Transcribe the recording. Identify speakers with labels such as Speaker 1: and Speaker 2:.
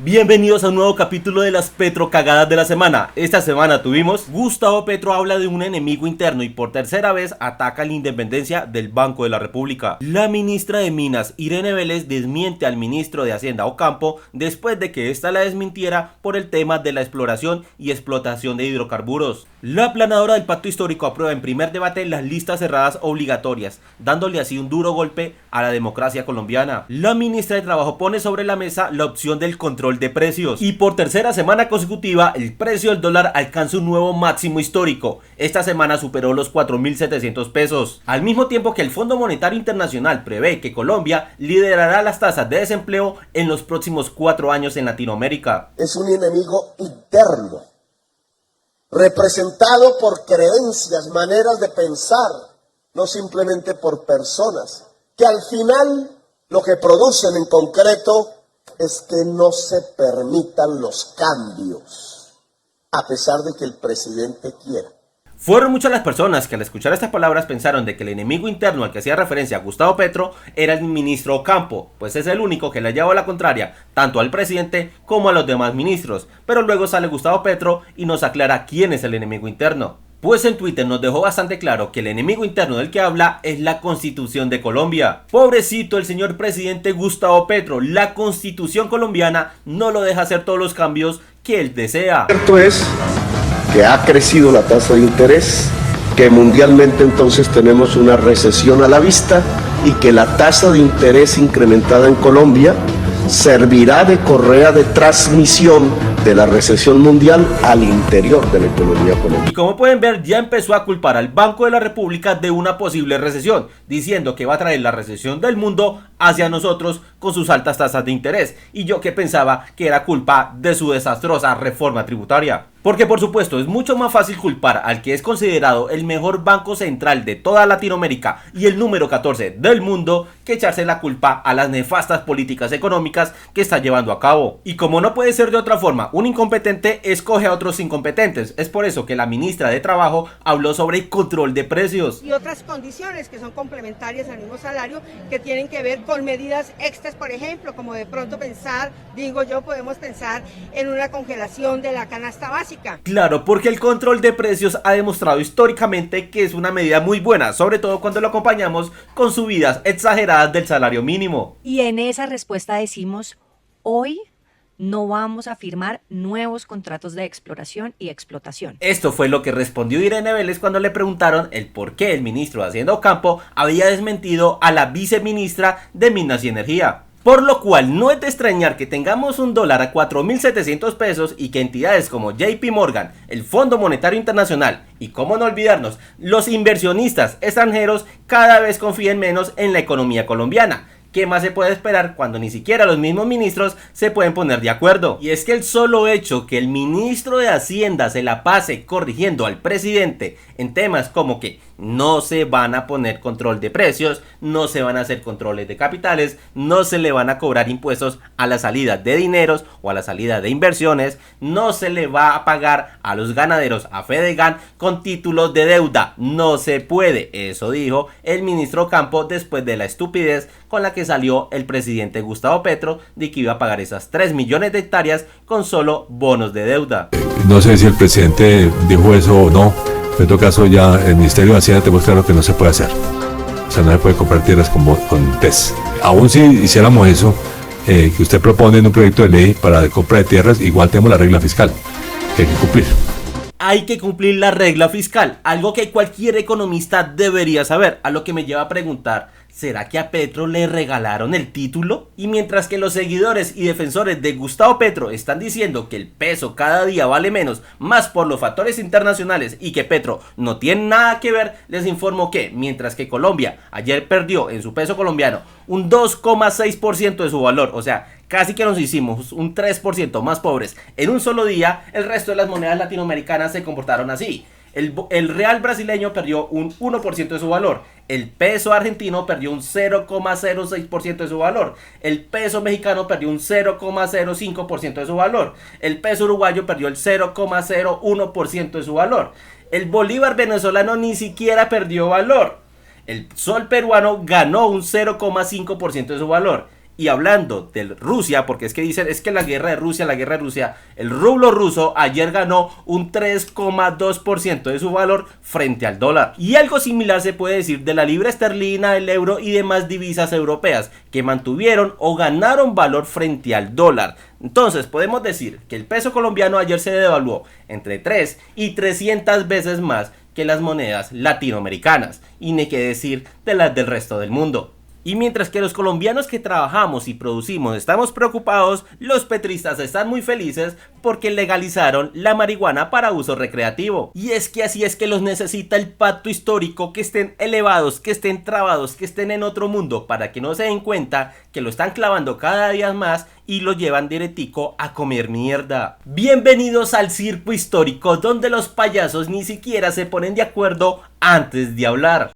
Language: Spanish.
Speaker 1: Bienvenidos a un nuevo capítulo de las Petrocagadas de la semana. Esta semana tuvimos: Gustavo Petro habla de un enemigo interno y por tercera vez ataca la independencia del Banco de la República. La ministra de Minas, Irene Vélez, desmiente al ministro de Hacienda, Ocampo, después de que ésta la desmintiera por el tema de la exploración y explotación de hidrocarburos. La planadora del Pacto Histórico aprueba en primer debate las listas cerradas obligatorias, dándole así un duro golpe a la democracia colombiana. La ministra de Trabajo pone sobre la mesa la opción del control de precios. Y por tercera semana consecutiva, el precio del dólar alcanza un nuevo máximo histórico. Esta semana superó los 4.700 pesos. Al mismo tiempo que el Fondo Monetario Internacional prevé que Colombia liderará las tasas de desempleo en los próximos 4 años en Latinoamérica.
Speaker 2: Es un enemigo interno, representado por creencias, maneras de pensar, no simplemente por personas, que al final lo que producen en concreto es que no se permitan los cambios, a pesar de que el presidente quiera.
Speaker 1: Fueron muchas las personas que al escuchar estas palabras pensaron de que el enemigo interno al que hacía referencia Gustavo Petro era el ministro Ocampo, pues es el único que le llevó la contraria tanto al presidente como a los demás ministros, pero luego sale Gustavo Petro y nos aclara quién es el enemigo interno. Pues en Twitter nos dejó bastante claro que el enemigo interno del que habla es la Constitución de Colombia. Pobrecito el señor presidente Gustavo Petro, la Constitución colombiana no lo deja hacer todos los cambios que él desea.
Speaker 2: Cierto es que ha crecido la tasa de interés, que mundialmente entonces tenemos una recesión a la vista y que la tasa de interés incrementada en Colombia servirá de correa de transmisión de la recesión mundial al interior de la economía colombiana.
Speaker 1: Y como pueden ver, ya empezó a culpar al Banco de la República de una posible recesión, diciendo que va a traer la recesión del mundo hacia nosotros con sus altas tasas de interés, y yo que pensaba que era culpa de su desastrosa reforma tributaria. Porque por supuesto es mucho más fácil culpar al que es considerado el mejor banco central de toda Latinoamérica y el número 14 del mundo que echarse la culpa a las nefastas políticas económicas que está llevando a cabo. Y como no puede ser de otra forma, un incompetente escoge a otros incompetentes. Es por eso que la ministra de Trabajo habló sobre el control de precios.
Speaker 3: Y otras condiciones que son complementarias al mismo salario, que tienen que ver con medidas extras, por ejemplo, como de pronto pensar, podemos pensar en una congelación de la canasta básica.
Speaker 1: Claro, porque el control de precios ha demostrado históricamente que es una medida muy buena, sobre todo cuando lo acompañamos con subidas exageradas del salario mínimo.
Speaker 4: Y en esa respuesta decimos, hoy no vamos a firmar nuevos contratos de exploración y explotación.
Speaker 1: Esto fue lo que respondió Irene Vélez cuando le preguntaron el por qué el ministro de Hacienda, Ocampo, había desmentido a la viceministra de Minas y Energía. Por lo cual no es de extrañar que tengamos un dólar a 4.700 pesos y que entidades como JP Morgan, el Fondo Monetario Internacional y, cómo no olvidarnos, los inversionistas extranjeros cada vez confíen menos en la economía colombiana. ¿Qué más se puede esperar cuando ni siquiera los mismos ministros se pueden poner de acuerdo? Y es que el solo hecho que el ministro de Hacienda se la pase corrigiendo al presidente en temas como que no se van a poner control de precios, no se van a hacer controles de capitales, no se le van a cobrar impuestos a la salida de dineros o a la salida de inversiones, no se le va a pagar a los ganaderos, a Fedegan, con títulos de deuda, no se puede. Eso dijo el ministro Ocampo después de la estupidez con la que salió el presidente Gustavo Petro de que iba a pagar esas 3 millones de hectáreas con solo bonos de deuda.
Speaker 5: No sé si el presidente dijo eso o no, pero en todo caso ya el Ministerio de Hacienda tenemos claro que no se puede hacer. O sea, no se puede comprar tierras con TES. Aún si hiciéramos eso, que usted propone en un proyecto de ley para la compra de tierras, igual tenemos la regla fiscal que hay que cumplir.
Speaker 1: Hay que cumplir la regla fiscal, algo que cualquier economista debería saber, a lo que me lleva a preguntar, ¿será que a Petro le regalaron el título? Y mientras que los seguidores y defensores de Gustavo Petro están diciendo que el peso cada día vale menos, más por los factores internacionales y que Petro no tiene nada que ver, les informo que mientras que Colombia ayer perdió en su peso colombiano un 2,6% de su valor, o sea, casi que nos hicimos un 3% más pobres en un solo día, el resto de las monedas latinoamericanas se comportaron así. El real brasileño perdió un 1% de su valor, el peso argentino perdió un 0,06% de su valor, el peso mexicano perdió un 0,05% de su valor, el peso uruguayo perdió el 0,01% de su valor, el bolívar venezolano ni siquiera perdió valor, el sol peruano ganó un 0,5% de su valor. Y hablando de Rusia, porque es que dicen, es que la guerra de Rusia, el rublo ruso ayer ganó un 3,2% de su valor frente al dólar. Y algo similar se puede decir de la libra esterlina, el euro y demás divisas europeas, que mantuvieron o ganaron valor frente al dólar. Entonces podemos decir que el peso colombiano ayer se devaluó entre 3 y 300 veces más que las monedas latinoamericanas, y ni qué decir de las del resto del mundo. Y mientras que los colombianos que trabajamos y producimos estamos preocupados, los petristas están muy felices porque legalizaron la marihuana para uso recreativo. Y es que así es que los necesita el pacto histórico, que estén elevados, que estén trabados, que estén en otro mundo, para que no se den cuenta que lo están clavando cada día más y lo llevan directico a comer mierda. Bienvenidos al circo histórico, donde los payasos ni siquiera se ponen de acuerdo antes de hablar.